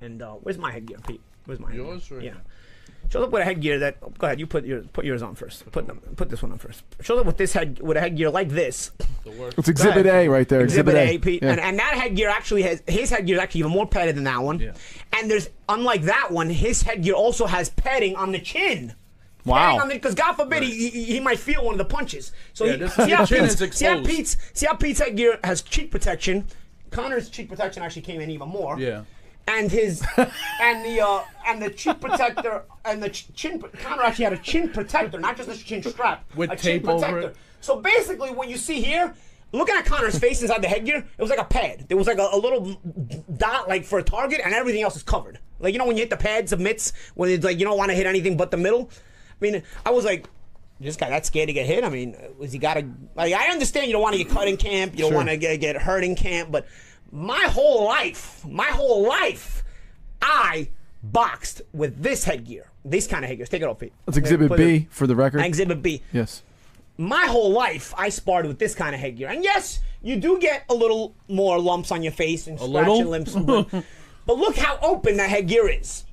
And where's my headgear, Pete? Where's my Yours? headgear? Right Yeah. here. Shows up with a headgear that. Go ahead, you put yours on first. Put this one on first. Shows up with a headgear like this. It's Exhibit A right there. Exhibit A, Pete. Yeah. And that headgear actually has his headgear is actually even more padded than that one. Yeah. And there's unlike that one, his headgear also has padding on the chin. Wow. Because God forbid he might feel one of the punches. So Yeah, your chin is exposed. See how Pete's headgear has cheek protection. Connor's cheek protection actually came in even more. Yeah. And his and the cheek protector and the chin. Connor actually had a chin protector, not just a chin strap. With a tape chin over protector. it. So basically, what you see here, looking at Connor's face inside the headgear, it was like a pad. There was like a little dot, like for a target, and everything else is covered. Like when you hit the pads of mitts, when it's like you don't want to hit anything but the middle. I mean, I was like, this guy that scared to get hit? I mean, was he got to... Like, I understand you don't want to get cut in camp, you don't want to get hurt in camp, but my whole life, I boxed with this headgear. These kind of headgears. Take it off, Pete. That's Exhibit B for the record. Exhibit B. Yes. My whole life, I sparred with this kind of headgear. And yes, you do get a little more lumps on your face and scratching limbs. But look how open that headgear is.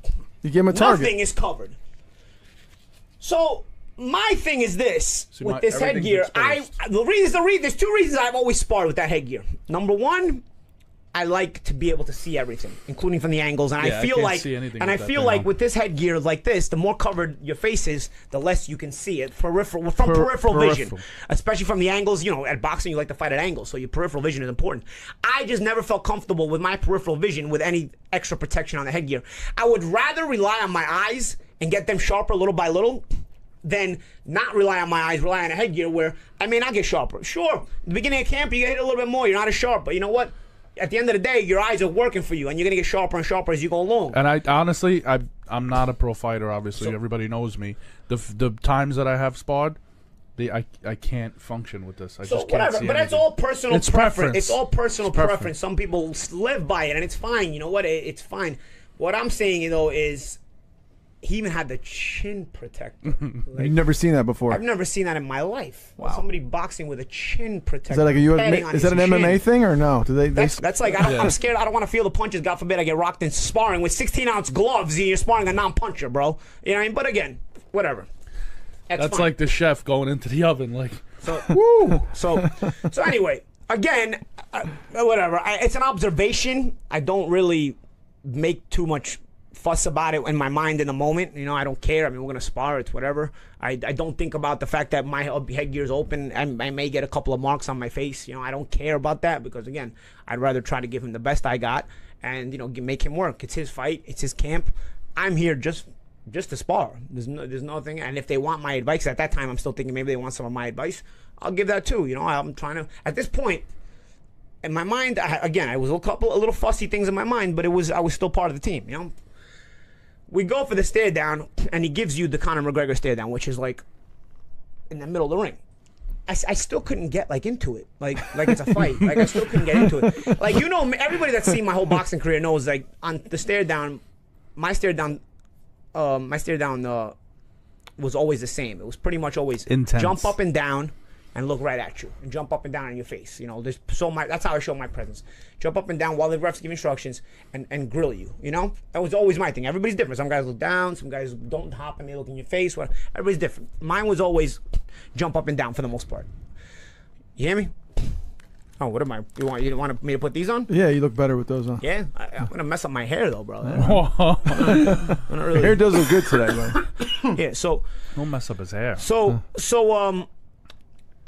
You give him a target. Nothing is covered. So my thing is this: with this headgear, there's two reasons I've always sparred with that headgear. Number one, I like to be able to see everything, including from the angles, and I feel like with this headgear like this, the more covered your face is, the less you can see it peripheral vision, especially from the angles. You know, at boxing you like to fight at angles, so your peripheral vision is important. I just never felt comfortable with my peripheral vision with any extra protection on the headgear. I would rather rely on my eyes and get them sharper little by little than not rely on my eyes, rely on a headgear where I may not get sharper. Sure, at the beginning of camp you get hit a little bit more, you're not as sharp, but you know what? At the end of the day, your eyes are working for you, and you're going to get sharper and sharper as you go along. And I honestly, I'm not a pro fighter, obviously. Everybody knows me. The times that I have sparred, I can't function with this. I just can't see But anything. it's all personal preference. It's all personal preference. preference. Some people live by it, and it's fine. You know what? It's fine. What I'm saying, though, is he even had the chin protector. You've never seen that before. I've never seen that in my life. Wow. Somebody boxing with a chin protector. Is that like is that an MMA thing or no? Do they? That's like I'm scared. I don't want to feel the punches. God forbid I get rocked in sparring with 16-ounce gloves. And you're sparring a non-puncher, bro. You know what I mean? But again, whatever. That's like the chef going into the oven, like. So, woo. So anyway, again, whatever. It's an observation. I don't really make too much fuss about it in my mind in the moment. You know, I don't care. I mean, we're gonna spar. It's whatever. I don't think about the fact that my headgear is open and I may get a couple of marks on my face. You know, I don't care about that because again, I'd rather try to give him the best I got and you know make him work. It's his fight. It's his camp. I'm here just to spar. There's nothing. And if they want my advice at that time, I'm still thinking maybe they want some of my advice. I'll give that too. You know, I'm trying to at this point. In my mind, I was a little fussy things in my mind, but I was still part of the team. You know. We go for the stare down, and he gives you the Conor McGregor stare down, which is like in the middle of the ring. I still couldn't get like into it, like it's a fight. Like I still couldn't get into it. Like you know, everybody that's seen my whole boxing career knows like on the stare down, my stare down was always the same. It was pretty much always intense. Jump up and down and look right at you and jump up and down in your face. You know, that's how I show my presence. Jump up and down while the refs give instructions and grill you. You know, that was always my thing. Everybody's different. Some guys look down. Some guys don't hop and they look in your face. Everybody's different. Mine was always jump up and down for the most part. You hear me? Oh, what am I? You want me to put these on? Yeah, you look better with those on. Yeah, I'm gonna mess up my hair though, bro. Your hair does look good today, man. Yeah, so don't mess up his hair. So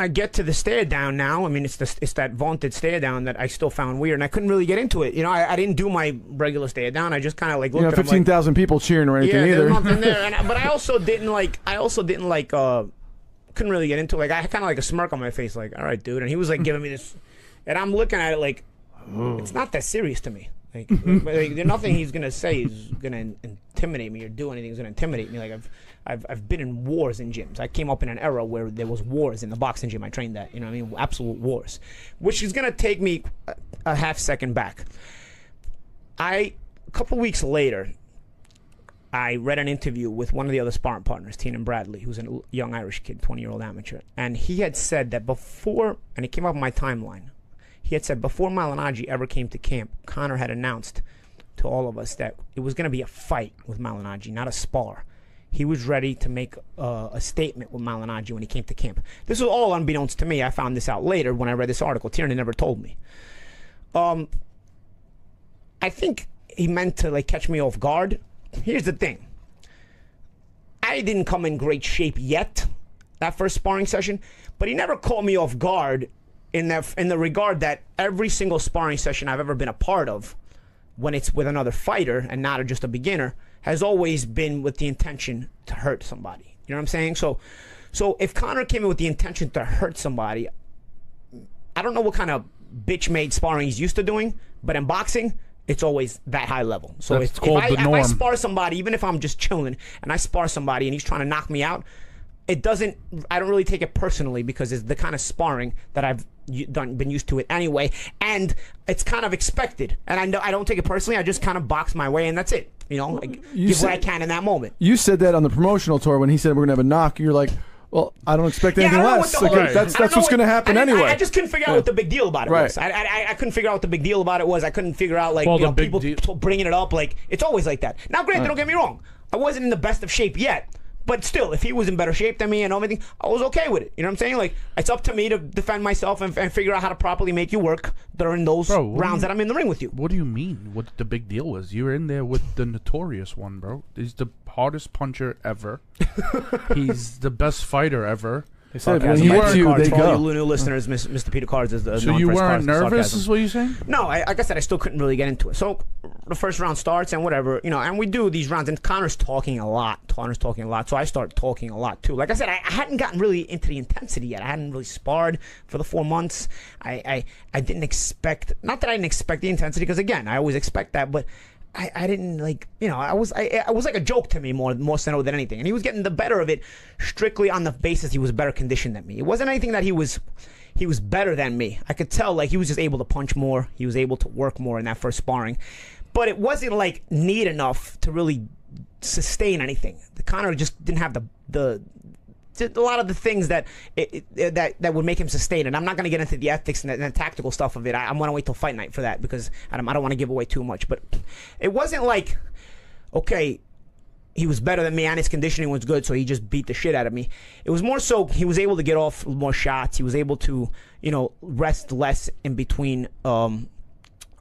I get to the stare down now. I mean, it's that vaunted stare down that I still found weird, and I couldn't really get into it. You know, I didn't do my regular stare down. I just kind of like looked at 15,000 people cheering or anything either. There's nothing there. But I also didn't like. Couldn't really get into it. Like I had kind of like a smirk on my face, like, all right, dude. And he was like giving me this, and I'm looking at it like, it's not that serious to me. Like there's nothing he's gonna say is gonna intimidate me or do anything is gonna intimidate me. Like I've been in wars in gyms. I came up in an era where there was wars in the boxing gym. I trained that, you know what I mean? Absolute wars. Which is gonna take me a half second back. A couple weeks later, I read an interview with one of the other sparring partners, Teenan Bradley, who's a young Irish kid, 20-year-old amateur. And he had said that before, and it came up on my timeline, he had said before Malignaggi ever came to camp, Conor had announced to all of us that it was going to be a fight with Malignaggi, not a spar. He was ready to make a statement with Malignaggi when he came to camp. This was all unbeknownst to me. I found this out later when I read this article. Tierney never told me. I think he meant to like catch me off guard. Here's the thing. I didn't come in great shape yet, that first sparring session, but he never caught me off guard in the regard that every single sparring session I've ever been a part of, when it's with another fighter and not just a beginner, has always been with the intention to hurt somebody. You know what I'm saying? So if Conor came in with the intention to hurt somebody, I don't know what kind of bitch-made sparring he's used to doing, but in boxing, it's always that high level. So if I spar somebody, even if I'm just chilling and I spar somebody and he's trying to knock me out, I don't really take it personally because it's the kind of sparring that I've been used to it anyway, and it's kind of expected. And I don't take it personally. I just kind of box my way, and that's it. You know, give what I can in that moment. You said that on the promotional tour when he said we're gonna have a knock. You're like, well, I don't expect anything less. That's what's going to happen anyway. I just couldn't figure out what the big deal about it was. I couldn't figure out what the big deal about it was. I couldn't figure out, like, people bringing it up. Like, it's always like that. Now, granted, don't get me wrong. I wasn't in the best of shape yet. But still, if he was in better shape than me and everything, I was okay with it. You know what I'm saying? Like, it's up to me to defend myself and figure out how to properly make you work during those rounds that I'm in the ring with you. What do you mean? What the big deal was? You were in there with the notorious one, bro. He's the hardest puncher ever. He's the best fighter ever. They said when he hits you, they go. New listeners, Mr. Peter Cards is the So you weren't nervous, is what you're saying? No, like I said, I still couldn't really get into it. So the first round starts and whatever, you know, and we do these rounds, and Conor's talking a lot. So I start talking a lot too. Like I said, I hadn't gotten really into the intensity yet. I hadn't really sparred for the 4 months. I didn't expect, not that I didn't expect the intensity, because again, I always expect that, but I didn't, like, you know, I was like a joke to me more so than anything. And he was getting the better of it strictly on the basis he was better conditioned than me. It wasn't anything that he was better than me. I could tell, like, he was just able to punch more. He was able to work more in that first sparring. But it wasn't, like, neat enough to really sustain anything. The Conor just didn't have a lot of the things that would make him sustain it. I'm not going to get into the ethics and the tactical stuff of it. I'm going to wait till fight night for that, because I don't want to give away too much. But it wasn't like, okay, he was better than me and his conditioning was good, so he just beat the shit out of me. It was more so he was able to get off more shots. He was able to, you know, rest less in between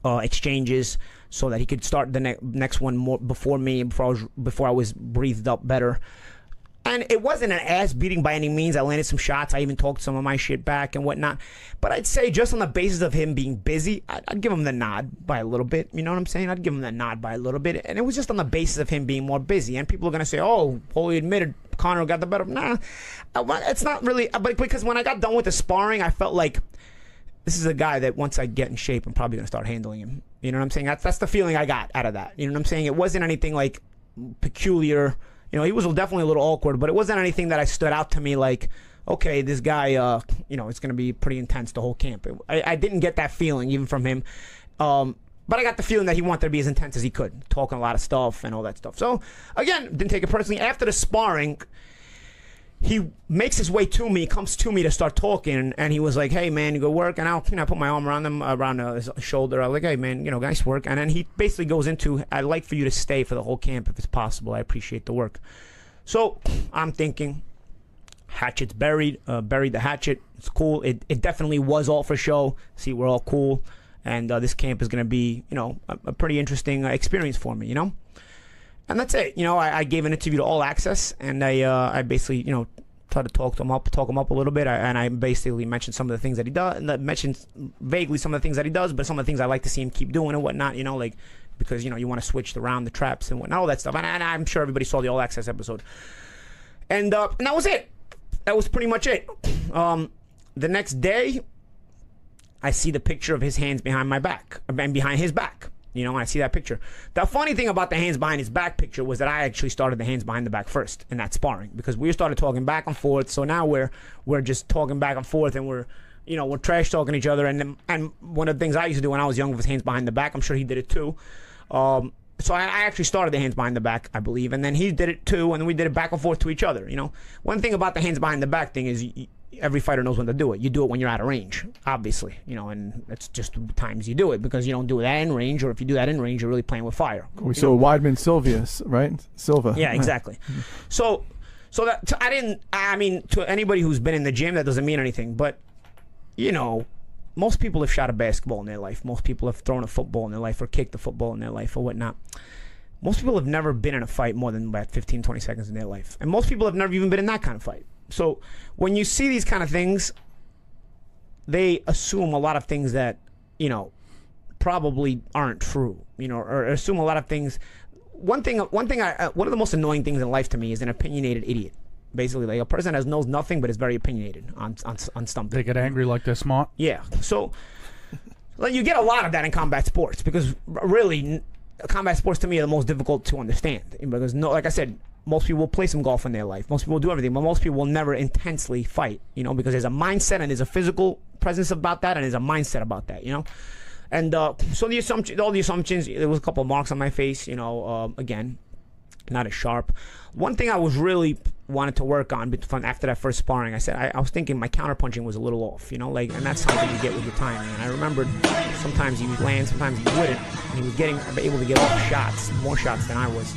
exchanges, so that he could start the next one more before me, before I was breathed up better. And it wasn't an ass beating by any means. I landed some shots. I even talked some of my shit back and whatnot. But I'd say just on the basis of him being busy, I'd give him the nod by a little bit. You know what I'm saying? I'd give him the nod by a little bit. And it was just on the basis of him being more busy. And people are going to say, oh, Paulie admitted Conor got the better. Nah, it's not really. But because when I got done with the sparring, I felt like this is a guy that once I get in shape, I'm probably going to start handling him. You know what I'm saying? That's the feeling I got out of that. You know what I'm saying? It wasn't anything like peculiar. You know, he was definitely a little awkward, but it wasn't anything that stood out to me like, okay, this guy, you know, it's going to be pretty intense the whole camp. I didn't get that feeling even from him. But I got the feeling that he wanted to be as intense as he could, talking a lot of stuff and all that stuff. So, again, didn't take it personally. After the sparring, he makes his way to me, comes to me to start talking, and he was like, hey, man, you go work. And I put my arm around his shoulder. I was like, hey, man, you know, nice work. And then he basically goes into, I'd like for you to stay for the whole camp if it's possible. I appreciate the work. So I'm thinking, hatchet's buried. Buried the hatchet. It's cool. It definitely was all for show. See, we're all cool. And this camp is going to be, you know, a pretty interesting experience for me, you know? And that's it. You know, I gave an interview to All Access, and I basically, you know, tried to talk him up a little bit. And I basically mentioned some of the things that he does, and mentioned vaguely some of the things that he does, but some of the things I like to see him keep doing and whatnot, you know, like, because, you know, you want to switch around the traps and whatnot, all that stuff. And I'm sure everybody saw the All Access episode. And that was it. That was pretty much it. The next day, I see the picture of his hands behind my back, and behind his back. You know, I see that picture. The funny thing about the hands behind his back picture was that I actually started the hands behind the back first in that sparring, because we started talking back and forth. So now we're just talking back and forth, and we're trash talking each other. And one of the things I used to do when I was young was hands behind the back. I'm sure he did it too. So I actually started the hands behind the back, I believe, and then he did it too, and we did it back and forth to each other. You know, one thing about the hands behind the back thing is every fighter knows when to do it. You do it when you're out of range, obviously, you know, and that's just the times you do it, because you don't do that in range, or if you do that in range, you're really playing with fire. We saw Weidman Silvius, right? Silva. Yeah, exactly. So that I mean, to anybody who's been in the gym, that doesn't mean anything, but you know, most people have shot a basketball in their life. Most people have thrown a football in their life, or kicked a football in their life, or whatnot. Most people have never been in a fight more than about 15, 20 seconds in their life. And most people have never even been in that kind of fight. So when you see these kind of things, they assume a lot of things that, you know, probably aren't true, you know, or assume a lot of things. One of the most annoying things in life to me is an opinionated idiot. Basically, like a person that knows nothing but is very opinionated on something. They get angry like they're smart. Yeah. So like, you get a lot of that in combat sports, because really, combat sports to me are the most difficult to understand, because like I said, most people will play some golf in their life. Most people will do everything, but most people will never intensely fight, you know, because there's a mindset and there's a physical presence about that, and there's a mindset about that, you know. And so all the assumptions, there was a couple of marks on my face, you know, again, not as sharp. One thing I was really wanted to work on after that first sparring, I said I was thinking my counterpunching was a little off, you know, like, and that's something you get with your timing. And I remembered sometimes he would land, sometimes he wouldn't, and he was able to get off shots, more shots than I was.